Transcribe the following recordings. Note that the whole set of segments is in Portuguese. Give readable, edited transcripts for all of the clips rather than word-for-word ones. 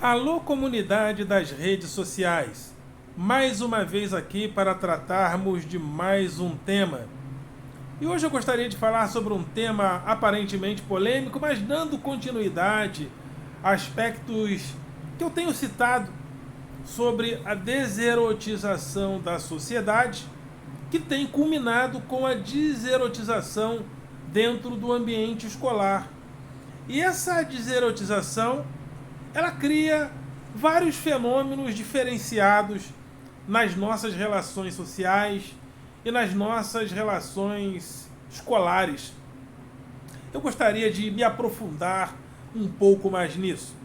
Alô, comunidade das redes sociais! Mais uma vez aqui para tratarmos de mais um tema. E hoje eu gostaria de falar sobre um tema aparentemente polêmico, mas dando continuidade a aspectos que eu tenho citado sobre a deserotização da sociedade, que tem culminado com a deserotização dentro do ambiente escolar. E essa deserotização ela cria vários fenômenos diferenciados nas nossas relações sociais e nas nossas relações escolares. Eu gostaria de me aprofundar um pouco mais nisso.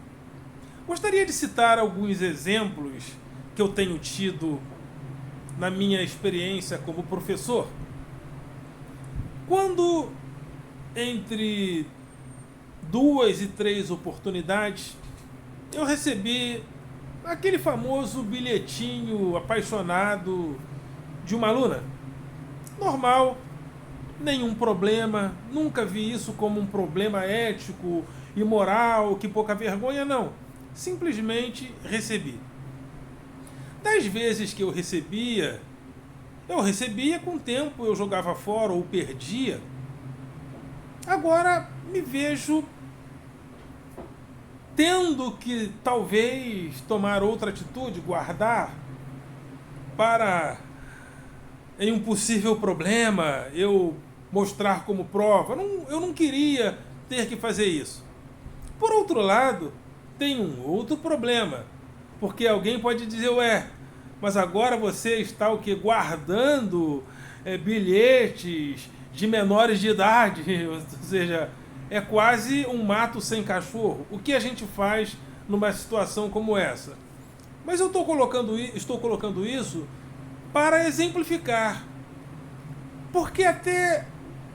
Gostaria de citar alguns exemplos que eu tenho tido na minha experiência como professor. Quando entre 2 e 3 oportunidades eu recebi aquele famoso bilhetinho apaixonado de uma aluna. Normal, nenhum problema, nunca vi isso como um problema ético e moral, que pouca vergonha, não. Simplesmente recebi. Das vezes que eu recebia com o tempo, eu jogava fora ou perdia. Agora me vejo tendo que talvez tomar outra atitude, guardar para em um possível problema eu mostrar como prova. Eu não queria ter que fazer isso. Por outro lado, tem um outro problema, porque alguém pode dizer, ué, mas agora você está o que? Guardando bilhetes de menores de idade, ou seja, é quase um mato sem cachorro. O que a gente faz numa situação como essa? Mas eu estou colocando isso para exemplificar. Porque até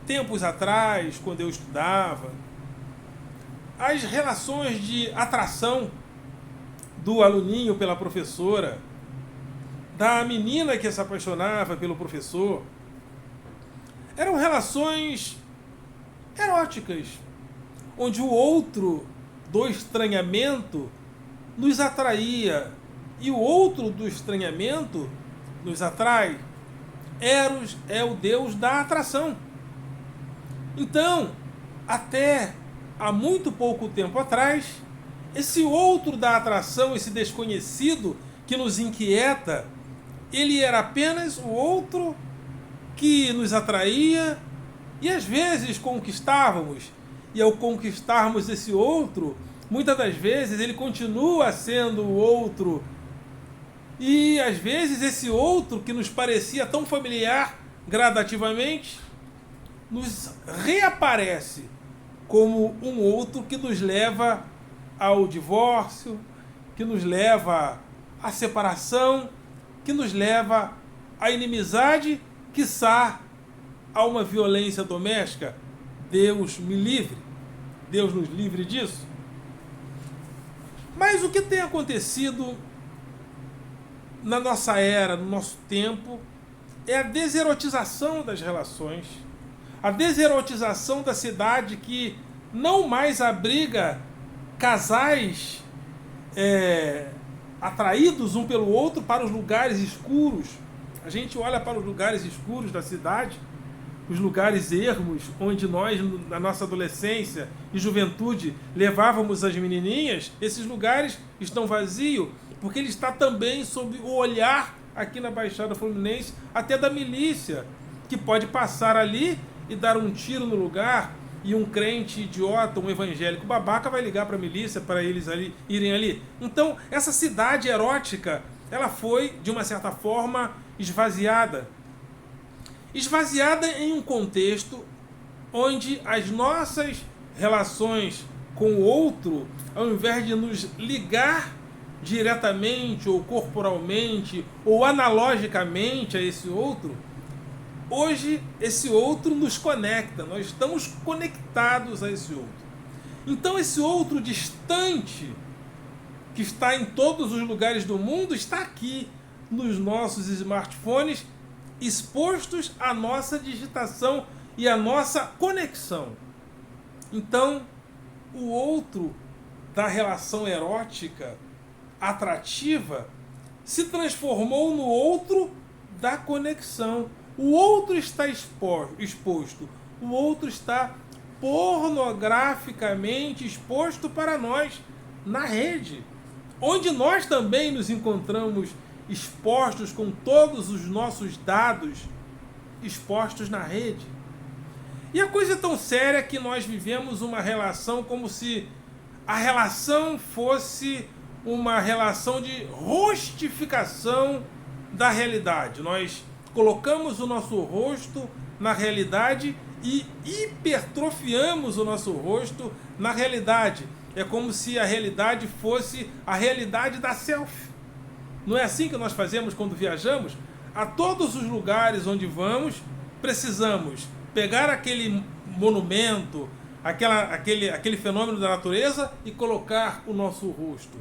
tempos atrás, quando eu estudava, as relações de atração do aluninho pela professora, da menina que se apaixonava pelo professor, eram relações eróticas, onde o outro do estranhamento nos atraía e o outro do estranhamento nos atrai. Eros é o deus da atração. Então, até há muito pouco tempo atrás, esse outro da atração, esse desconhecido que nos inquieta, ele era apenas o outro que nos atraía e às vezes conquistávamos. E ao conquistarmos esse outro, muitas das vezes ele continua sendo o outro. E às vezes esse outro que nos parecia tão familiar, gradativamente, nos reaparece como um outro que nos leva ao divórcio, que nos leva à separação, que nos leva à inimizade, quiçá a uma violência doméstica. Deus me livre. Deus nos livre disso. Mas o que tem acontecido na nossa era, no nosso tempo, é a deserotização das relações, a deserotização da cidade que não mais abriga casais atraídos um pelo outro para os lugares escuros. A gente olha para os lugares escuros da cidade, os lugares ermos, onde nós, na nossa adolescência e juventude, levávamos as menininhas. Esses lugares estão vazios, porque ele está também sob o olhar, aqui na Baixada Fluminense, até da milícia, que pode passar ali e dar um tiro no lugar, e um crente idiota, um evangélico babaca vai ligar para a milícia para eles ali, irem ali. Então, essa cidade erótica, ela foi, de uma certa forma, esvaziada em um contexto onde as nossas relações com o outro, ao invés de nos ligar diretamente ou corporalmente ou analogicamente a esse outro, hoje esse outro nos conecta, nós estamos conectados a esse outro. Então esse outro distante, que está em todos os lugares do mundo, está aqui nos nossos smartphones, expostos à nossa digitação e à nossa conexão. Então, o outro da relação erótica atrativa se transformou no outro da conexão. O outro está exposto, o outro está pornograficamente exposto para nós na rede, onde nós também nos encontramos expostos com todos os nossos dados expostos na rede. E a coisa é tão séria que nós vivemos uma relação como se a relação fosse uma relação de rostificação da realidade. Nós colocamos o nosso rosto na realidade e hipertrofiamos o nosso rosto na realidade. É como se a realidade fosse a realidade da selfie. Não é assim que nós fazemos quando viajamos? A todos os lugares onde vamos, precisamos pegar aquele monumento, aquele fenômeno da natureza e colocar o nosso rosto.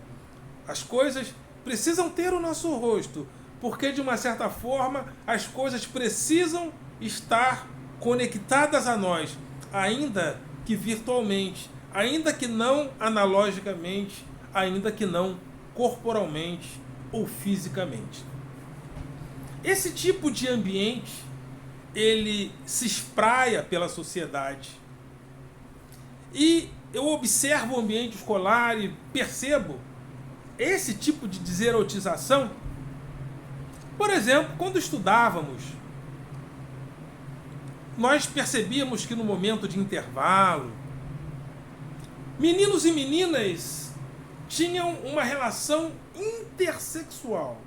As coisas precisam ter o nosso rosto, porque de uma certa forma as coisas precisam estar conectadas a nós, ainda que virtualmente, ainda que não analogicamente, ainda que não corporalmente ou fisicamente. Esse tipo de ambiente, ele se espraia pela sociedade. E eu observo o ambiente escolar e percebo esse tipo de deserotização. Por exemplo, quando estudávamos, nós percebíamos que no momento de intervalo, meninos e meninas tinham uma relação intersexual.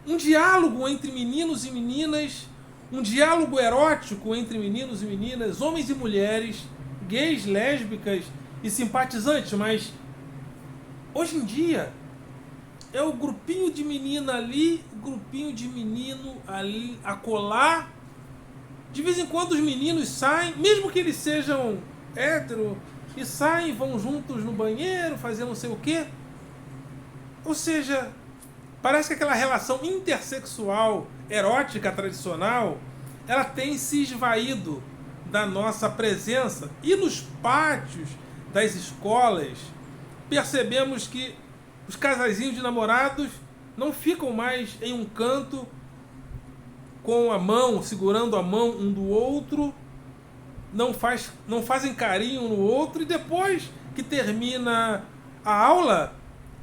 Um diálogo entre meninos e meninas, um diálogo erótico entre meninos e meninas, homens e mulheres, gays, lésbicas e simpatizantes, mas hoje em dia é o grupinho de menina ali, grupinho de menino ali, acolá. De vez em quando os meninos saem, mesmo que eles sejam hétero, e saem, vão juntos no banheiro, fazer não sei o quê. Ou seja, parece que aquela relação intersexual, erótica, tradicional, ela tem se esvaído da nossa presença. E nos pátios das escolas, percebemos que os casazinhos de namorados não ficam mais em um canto com a mão, segurando a mão um do outro, não fazem carinho um no outro, e depois que termina a aula,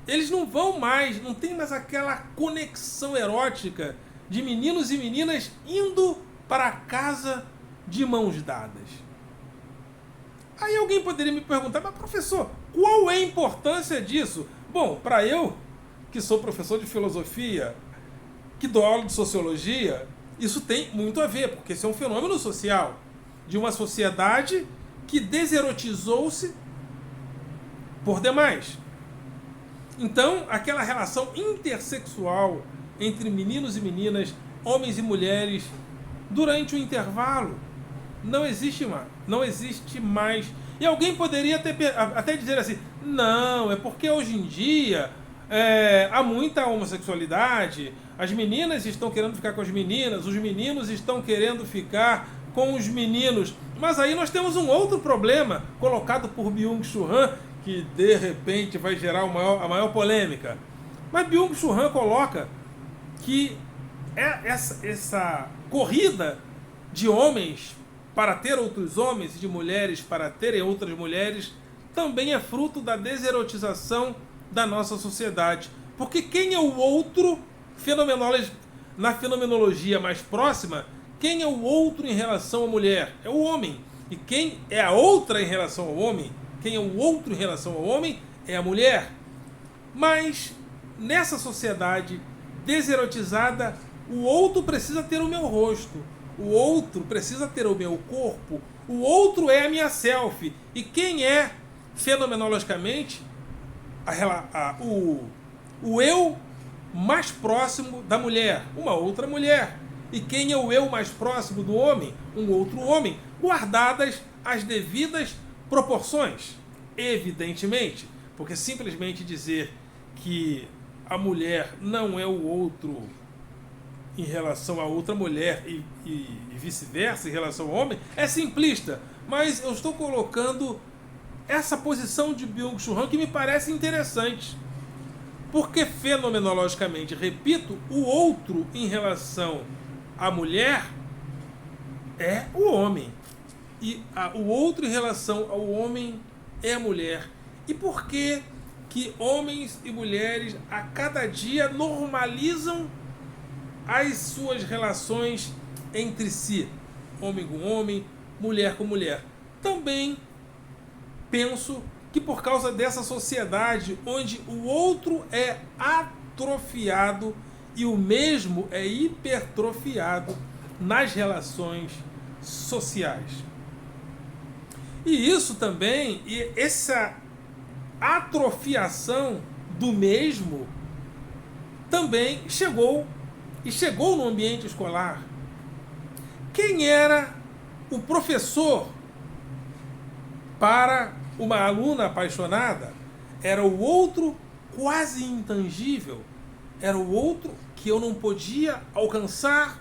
eles não vão mais, não tem mais aquela conexão erótica de meninos e meninas indo para casa de mãos dadas. Aí alguém poderia me perguntar, mas professor, qual é a importância disso? Bom, para eu, que sou professor de filosofia, que dou aula de sociologia, isso tem muito a ver, porque esse é um fenômeno social de uma sociedade que deserotizou-se por demais. Então, aquela relação intersexual entre meninos e meninas, homens e mulheres, durante o intervalo, não existe mais. E alguém poderia até dizer assim, não, é porque hoje em dia há muita homossexualidade, as meninas estão querendo ficar com as meninas, os meninos estão querendo ficar com os meninos. Mas aí nós temos um outro problema colocado por Byung-Chul Han, que de repente vai gerar a maior polêmica. Mas Byung-Chul Han coloca que essa corrida de homens para ter outros homens e de mulheres para terem outras mulheres também é fruto da deserotização da nossa sociedade. Porque quem é o outro, na fenomenologia mais próxima, quem é o outro em relação à mulher? É o homem. E quem é a outra em relação ao homem? Quem é o outro em relação ao homem? É a mulher. Mas nessa sociedade deserotizada, o outro precisa ter o meu rosto. O outro precisa ter o meu corpo. O outro é a minha selfie. E quem é, fenomenologicamente, o eu mais próximo da mulher? Uma outra mulher. E quem é o eu mais próximo do homem? Um outro homem, guardadas as devidas proporções. Evidentemente, porque simplesmente dizer que a mulher não é o outro em relação a outra mulher e vice-versa em relação ao homem é simplista. Mas eu estou colocando essa posição de Byung-Chul Han que me parece interessante. Porque fenomenologicamente, repito, o outro em relação à mulher é o homem. E o outro em relação ao homem é a mulher. E por que que homens e mulheres a cada dia normalizam as suas relações entre si? Homem com homem, mulher com mulher. Também penso que por causa dessa sociedade onde o outro é atrofiado e o mesmo é hipertrofiado nas relações sociais. E isso também, e essa atrofiação do mesmo também chegou no ambiente escolar. Quem era o professor para uma aluna apaixonada? Era o outro quase intangível, era o outro que eu não podia alcançar,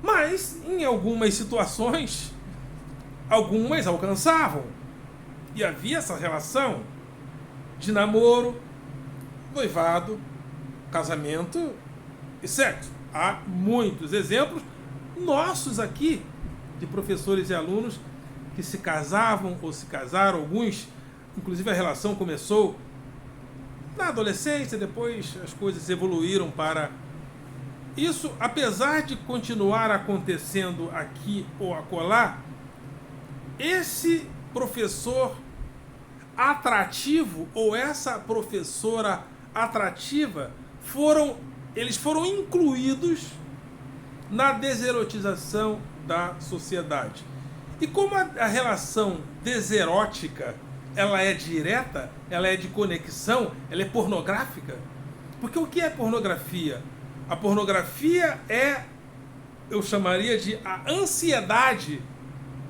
mas em algumas situações, algumas alcançavam. E havia essa relação de namoro, noivado, casamento e sexo. Há muitos exemplos nossos aqui de professores e alunos que se casavam ou se casaram, alguns, inclusive a relação começou na adolescência, depois as coisas evoluíram para isso, apesar de continuar acontecendo aqui ou acolá. Esse professor atrativo ou essa professora atrativa eles foram incluídos na deserotização da sociedade. E como a relação deserótica ela é direta, ela é de conexão, ela é pornográfica. Porque o que é pornografia? A pornografia eu chamaria de a ansiedade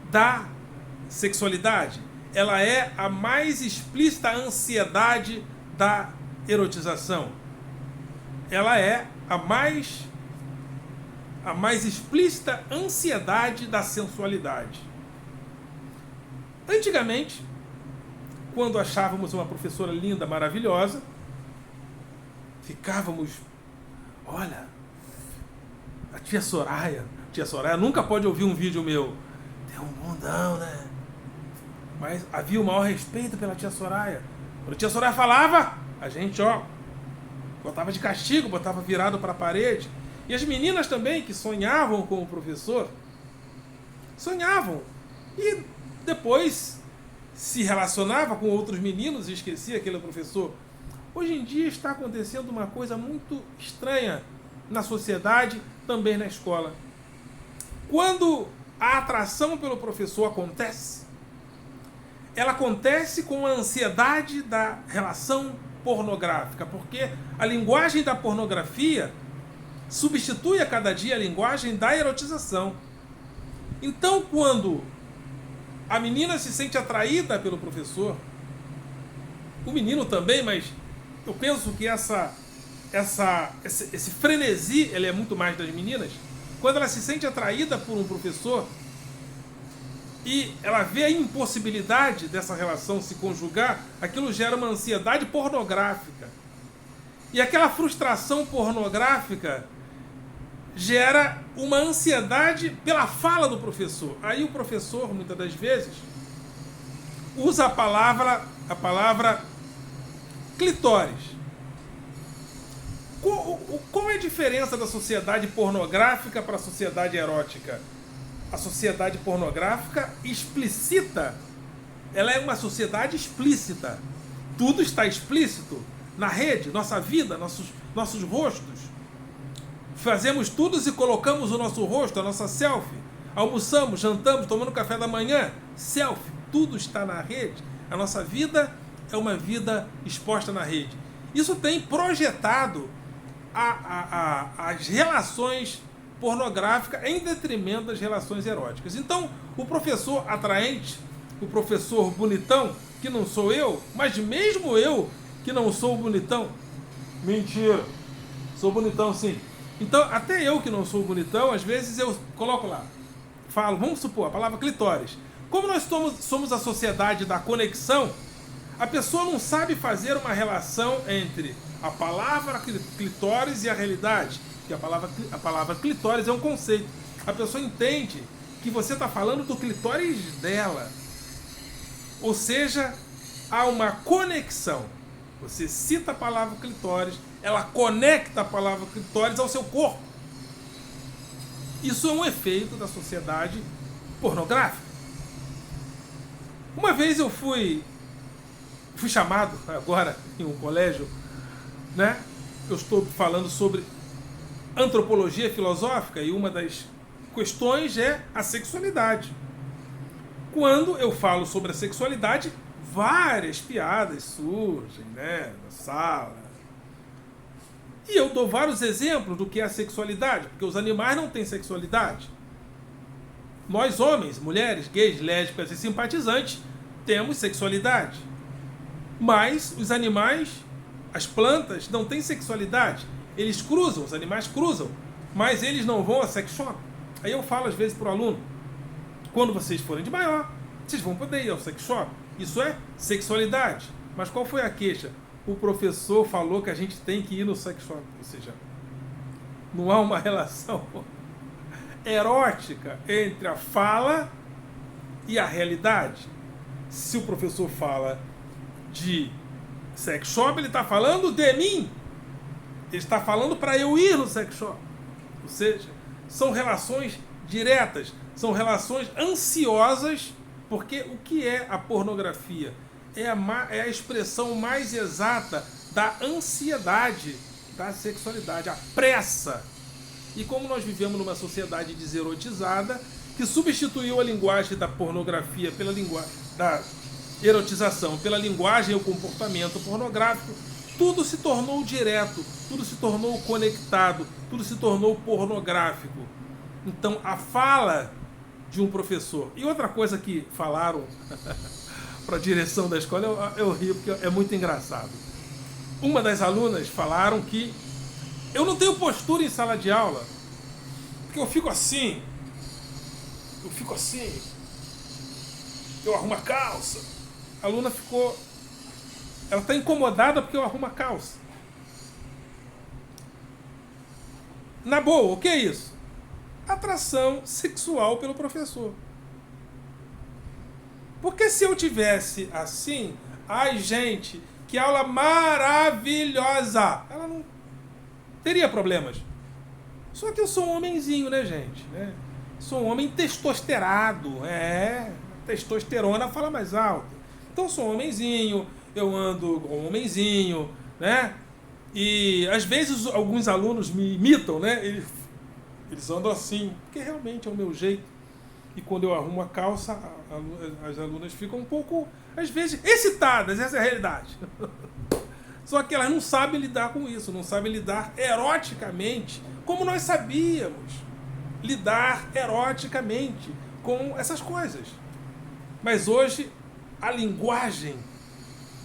da sexualidade. Ela é a mais explícita ansiedade da erotização. Ela é a mais explícita ansiedade da sensualidade. Antigamente, quando achávamos uma professora linda, maravilhosa, ficávamos, olha, a tia Soraya nunca pode ouvir um vídeo meu, tem um bundão, né? Mas havia o maior respeito pela tia Soraya. Quando a tia Soraya falava, a gente, botava de castigo, botava virado para a parede. E as meninas também, que sonhavam com o professor, sonhavam. E depois se relacionava com outros meninos e esquecia aquele professor. Hoje em dia está acontecendo uma coisa muito estranha na sociedade, também na escola. Quando a atração pelo professor acontece, ela acontece com a ansiedade da relação pornográfica, porque a linguagem da pornografia substitui a cada dia a linguagem da erotização. Então, quando a menina se sente atraída pelo professor, o menino também, mas eu penso que esse frenesi ele é muito mais das meninas. Quando ela se sente atraída por um professor e ela vê a impossibilidade dessa relação se conjugar, aquilo gera uma ansiedade pornográfica. E aquela frustração pornográfica gera uma ansiedade pela fala do professor. Aí o professor, muitas das vezes, usa a palavra clitóris. Qual é a diferença da sociedade pornográfica para a sociedade erótica? A sociedade pornográfica explicita, ela é uma sociedade explícita. Tudo está explícito na rede, nossa vida, nossos rostos. Fazemos tudo e colocamos o nosso rosto, a nossa selfie. Almoçamos, jantamos, tomando café da manhã, selfie. Tudo está na rede. A nossa vida é uma vida exposta na rede. Isso tem projetado as relações pornográficas em detrimento das relações eróticas. Então, o professor atraente, o professor bonitão, que não sou eu, mas mesmo eu que não sou bonitão, mentira, sou bonitão sim. Então, até eu que não sou bonitão, às vezes eu coloco lá, falo, vamos supor, a palavra clitóris. Como nós somos a sociedade da conexão, A pessoa não sabe fazer uma relação entre a palavra clitóris e a realidade. Porque a palavra clitóris é um conceito. A pessoa entende que você está falando do clitóris dela. Ou seja, há uma conexão. Você cita a palavra clitóris, ela conecta a palavra clitóris ao seu corpo. Isso é um efeito da sociedade pornográfica. Uma vez eu fui chamado agora em um colégio, né? Eu estou falando sobre antropologia filosófica e uma das questões é a sexualidade. Quando eu falo sobre a sexualidade, várias piadas surgem, né, na sala. E eu dou vários exemplos do que é a sexualidade, porque os animais não têm sexualidade. Nós, homens, mulheres, gays, lésbicas e simpatizantes, temos sexualidade. Mas os animais, as plantas, não têm sexualidade. Eles cruzam, os animais cruzam, mas eles não vão a sex shop. Aí eu falo às vezes para o aluno, quando vocês forem de maior, vocês vão poder ir ao sex shop. Isso é sexualidade. Mas qual foi a queixa? O professor falou que a gente tem que ir no sex shop. Ou seja, não há uma relação erótica entre a fala e a realidade. Se o professor fala de sex shop, ele está falando de mim. Ele está falando para eu ir no sex shop. Ou seja, são relações diretas, são relações ansiosas, porque o que é a pornografia? É a expressão mais exata da ansiedade da sexualidade, a pressa. E como nós vivemos numa sociedade deserotizada, que substituiu a linguagem da pornografia pela linguagem da erotização, pela linguagem e o comportamento pornográfico, tudo se tornou direto, tudo se tornou conectado, tudo se tornou pornográfico. Então, a fala de um professor... E outra coisa que falaram para a direção da escola, eu rio porque é muito engraçado. Uma das alunas falaram que eu não tenho postura em sala de aula, porque eu fico assim, eu arrumo a calça. A aluna ficou... Ela está incomodada porque eu arrumo a calça. Na boa, o que é isso? Atração sexual pelo professor. Porque se eu tivesse assim, ai gente, que aula maravilhosa, ela não teria problemas. Só que eu sou um homenzinho, né, gente? Né? Sou um homem testosterado. Testosterona fala mais alto. Então eu sou um homenzinho, eu ando com um homenzinho, né? E às vezes alguns alunos me imitam, né? Eles andam assim, porque realmente é o meu jeito. E quando eu arrumo a calça, as alunas ficam um pouco, às vezes, excitadas, essa é a realidade. Só que elas não sabem lidar com isso, não sabem lidar eroticamente, como nós sabíamos lidar eroticamente com essas coisas. Mas hoje, a linguagem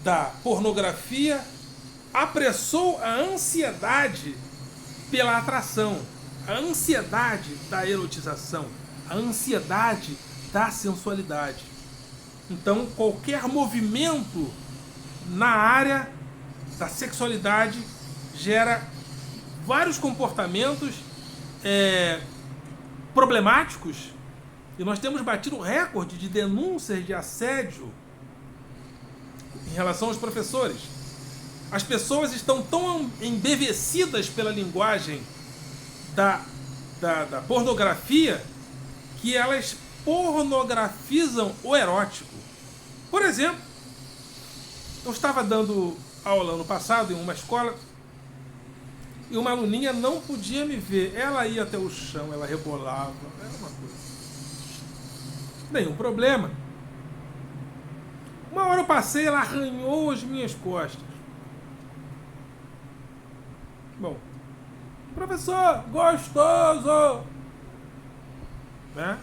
da pornografia apressou a ansiedade pela atração, a ansiedade da erotização, a ansiedade da sensualidade. Então, qualquer movimento na área da sexualidade gera vários comportamentos problemáticos. E nós temos batido recorde de denúncias de assédio em relação aos professores. As pessoas estão tão embevecidas pela linguagem da pornografia que elas pornografizam o erótico. Por exemplo, eu estava dando aula ano passado em uma escola e uma aluninha não podia me ver. Ela ia até o chão, ela rebolava, era uma coisa. Nenhum problema. Uma hora eu passei, ela arranhou as minhas costas. Bom, professor, gostoso! Né?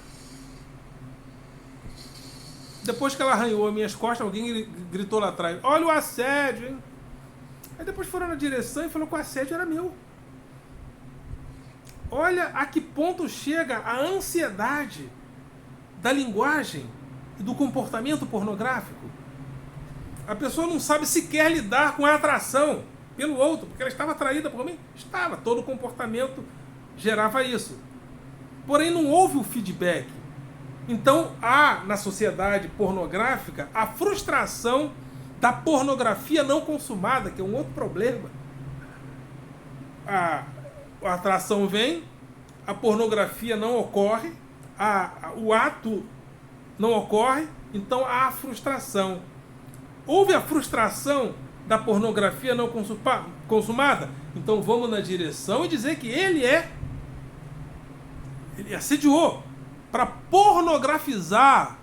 Depois que ela arranhou as minhas costas, alguém gritou lá atrás, olha o assédio, hein? Aí depois foram na direção e falou que o assédio era meu. Olha a que ponto chega a ansiedade da linguagem e do comportamento pornográfico. A pessoa não sabe sequer lidar com a atração pelo outro, porque ela estava atraída por mim. Estava, todo o comportamento gerava isso. Porém, não houve o feedback. Então, há na sociedade pornográfica a frustração da pornografia não consumada, que é um outro problema. A atração vem, a pornografia não ocorre, o ato não ocorre, então há a frustração. Houve a frustração da pornografia não consumada, então vamos na direção e dizer que ele assediou para pornografizar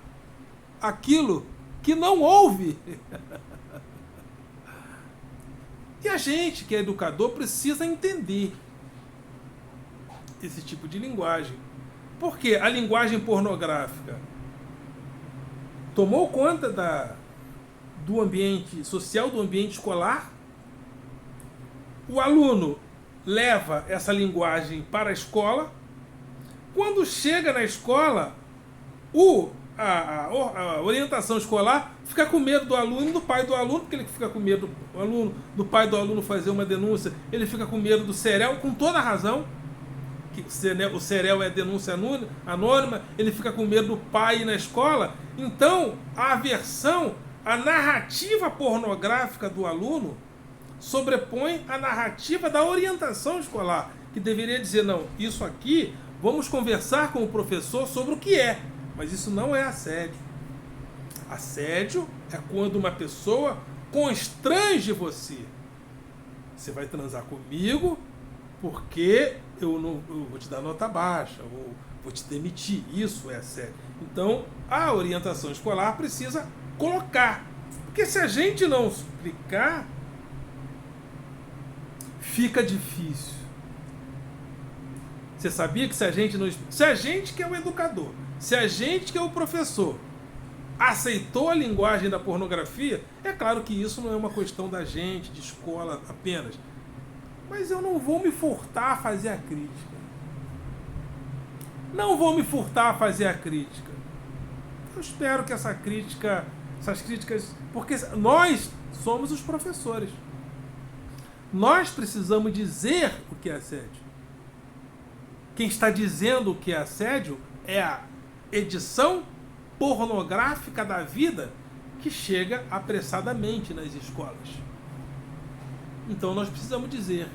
aquilo que não houve. E a gente que é educador precisa entender esse tipo de linguagem. Porque a linguagem pornográfica tomou conta do ambiente social, do ambiente escolar. O aluno leva essa linguagem para a escola. Quando chega na escola, a orientação escolar fica com medo do aluno e do pai do aluno, porque ele fica com medo do pai do aluno fazer uma denúncia, ele fica com medo do CEREL, com toda a razão, que o CEREL é denúncia anônima, ele fica com medo do pai ir na escola. Então, a aversão, a narrativa pornográfica do aluno sobrepõe a narrativa da orientação escolar, que deveria dizer, não, isso aqui, vamos conversar com o professor sobre o que é. Mas isso não é assédio. Assédio é quando uma pessoa constrange você. Você vai transar comigo porque eu vou te dar nota baixa, ou vou te demitir. Isso é assédio. Então, a orientação escolar precisa colocar. Porque se a gente não explicar, fica difícil. Você sabia que se a gente que é o educador, se a gente que é o professor aceitou a linguagem da pornografia, é claro que isso não é uma questão da gente, de escola apenas. Mas eu não vou me furtar a fazer a crítica. Não vou me furtar a fazer a crítica. Eu espero que essas críticas, porque nós somos os professores. Nós precisamos dizer o que é assédio. Quem está dizendo o que é assédio é a edição pornográfica da vida que chega apressadamente nas escolas. Então nós precisamos dizer.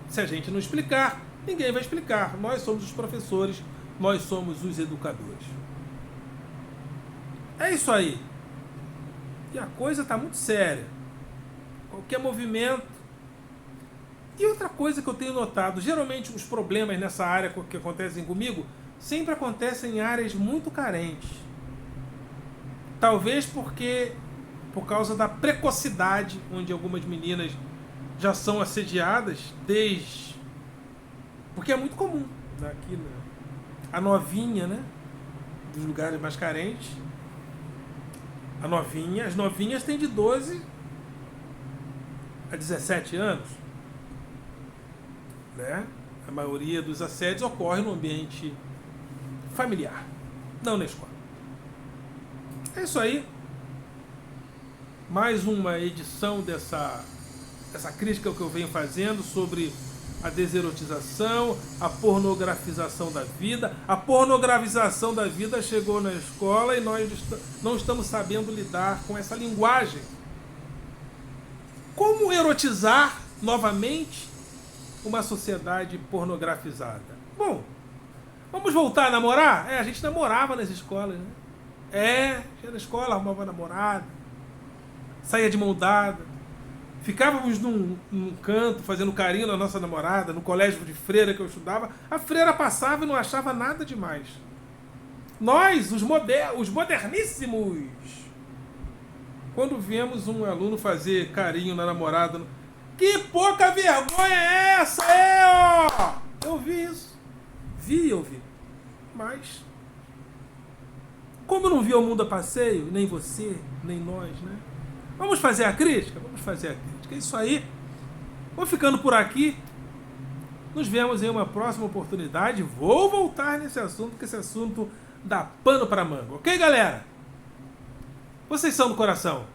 Se a gente não explicar, ninguém vai explicar. Nós somos os professores, nós somos os educadores. É isso aí. E a coisa está muito séria. Qualquer movimento. E outra coisa que eu tenho notado, geralmente os problemas nessa área que acontecem comigo, sempre acontecem em áreas muito carentes. Talvez por causa da precocidade, onde algumas meninas já são assediadas porque é muito comum aqui, a novinha, né, dos lugares mais carentes, as novinhas têm de 12 a 17 anos, né? A maioria dos assédios ocorre no ambiente familiar, não na escola. É isso aí. Mais uma edição dessa crítica que eu venho fazendo sobre a deserotização, a pornografização da vida. A pornografização da vida chegou na escola e nós não estamos sabendo lidar com essa linguagem. Como erotizar novamente uma sociedade pornografizada? Bom, vamos voltar a namorar? A gente namorava nas escolas, né? Ia na escola, arrumava namorada, saía de mão dada, ficávamos num canto fazendo carinho na nossa namorada, no colégio de freira que eu estudava, a freira passava e não achava nada demais. Nós, os moderníssimos, quando vemos um aluno fazer carinho na namorada, que pouca vergonha é essa, ó! Eu vi isso. Eu vi. Mas, como eu não vi o mundo a passeio, nem você, nem nós, né? Vamos fazer a crítica? Vamos fazer a crítica. É isso aí. Vou ficando por aqui. Nos vemos em uma próxima oportunidade. Vou voltar nesse assunto, porque esse assunto dá pano para manga. Ok, galera? Vocês são do coração.